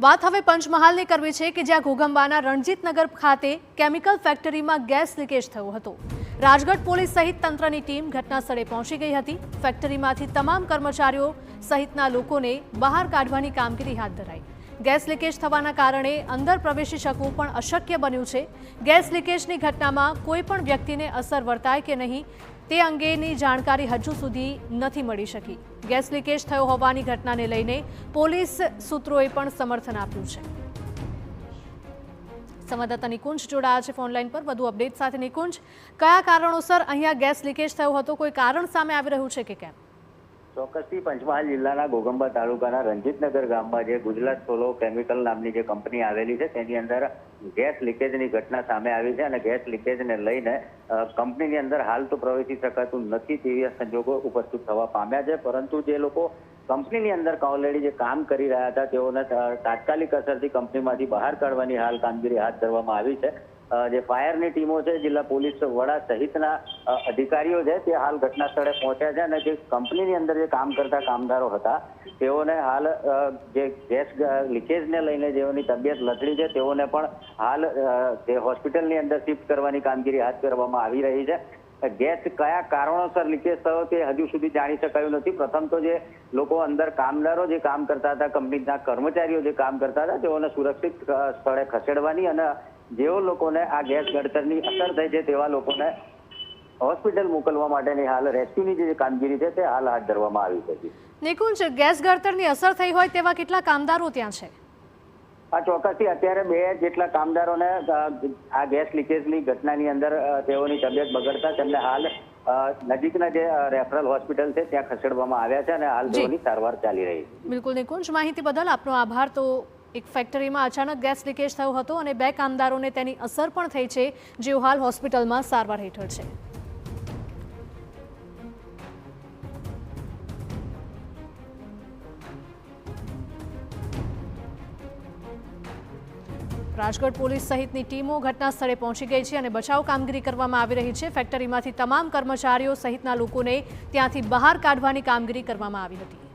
વાત હવે પંચમહાલની કરવી છે કે જ્યાં ઘોઘંબાના રણજીતનગર ખાતે કેમિકલ ફેક્ટરીમાં ગેસ લીકેજ થયો હતો। રાજગઢ પોલીસ સહિત તંત્રની ટીમ ઘટના સ્થળે પહોંચી ગઈ હતી। ફેક્ટરીમાંથી તમામ કર્મચારીઓ સહિતના લોકોને બહાર કાઢવાની કામગીરી હાથ ધરાઈ। ગેસ લીકેજ થવાના કારણે અંદર પ્રવેશી શકવું પણ અશક્ય બન્યું છે। ગેસ લીકેજની ઘટનામાં કોઈ પણ વ્યક્તિને અસર વર્તાય કે નહીં તે અંગેની જાણકારી હજુ સુધી નથી મળી શકી। ગેસ લીકેજ થયો હોવાની ઘટનાને લઈને પોલીસ સૂત્રોએ પણ સમર્થન આપ્યું છે। સંવાદદાતા નિકુંજ જોડાયા છે ફોનલાઈન પર વધુ અપડેટ સાથે। નિકુંજ, કયા કારણોસર અહીંયા ગેસ લીકેજ થયો હતો? કોઈ કારણ સામે આવી રહ્યું છે કે કેમ? ચોક્કસથી પંચમહાલ જિલ્લાના ઘોઘંબા તાલુકાના રણજીતનગર ગામમાં જે ગુજરાત સોલો કેમિકલ નામની જે કંપની આવેલી છે તેની અંદર ગેસ લીકેજની ઘટના સામે આવી છે અને ગેસ લીકેજને લઈને કંપનીની અંદર હાલ તો પ્રવેશી શકાતું નથી તેવા સંજોગો ઉપસ્થિત થવા પામ્યા છે। પરંતુ જે લોકો કંપનીની અંદર ઓલરેડી જે કામ કરી રહ્યા હતા તેઓને તાત્કાલિક અસરથી કંપનીમાંથી બહાર કાઢવાની હાલ કામગીરી હાથ ધરવામાં આવી છે। જે ફાયરની ટીમો છે, જિલ્લા પોલીસ વડા સહિતના અધિકારીઓ છે તે હાલ ઘટના સ્થળે પહોંચ્યા છે અને જે કંપનીની અંદર જે કામ કરતા કામદારો હતા તેઓને હાલ જે ગેસ લીકેજને લઈને જેઓની તબિયત લથડી છે તેઓને પણ હાલ જે હોસ્પિટલની અંદર શિફ્ટ કરવાની કામગીરી હાથ ધરવામાં આવી રહી છે। ગેસ કયા કારણોસર લીકેજ થયો તે હજુ સુધી જાણી શકાયું નથી। પ્રથમ તો જે લોકો અંદર કામદારો જે કામ કરતા હતા, કંપનીના કર્મચારીઓ જે કામ કરતા હતા તેઓને સુરક્ષિત સ્થળે ખસેડવાની અને જેઓ લોકોને આ ગેસ ગળતરની અસર થઈ છે તેવા લોકોને હોસ્પિટલ મોકલવા માટેની હાલ રેસ્ક્યુની જે કામગીરી છે તે હાલ હાથ ધરવામાં આવી છે। નિકુંજ, ગેસ ગળતરની અસર થઈ હોય તેવા કેટલા કામદારો ત્યાં છે? આ ચોક્કસથી અત્યારે 2 જેટલા કામદારોને આ ગેસ લીકેજની ઘટનાની અંદર તેઓની તબિયત બગડતા તેમને હાલ નજીકના જે રેફરલ હોસ્પિટલ છે ત્યાં ખસેડવામાં આવ્યા છે અને હાલ તેઓની સારવાર ચાલી રહી છે। બિલકુલ નિકુંજ, માહિતી બદલ આપનો આભાર। તો એક ફેક્ટરીમાં અચાનક ગેસ લીકેજ થયો હતો અને 2 કામદારોને તેની અસર પણ થઈ છે, જેઓ હાલ હોસ્પિટલમાં સારવાર હેઠળ છે। રાજગઢ પોલીસ સહિતની ટીમો ઘટના સ્થળે પહોંચી ગઈ છે અને બચાવ કામગીરી કરવામાં આવી રહી છે। ફેક્ટરીમાંથી તમામ કર્મચારીઓ સહિતના લોકોને ત્યાંથી બહાર કાઢવાની કામગીરી કરવામાં આવી હતી।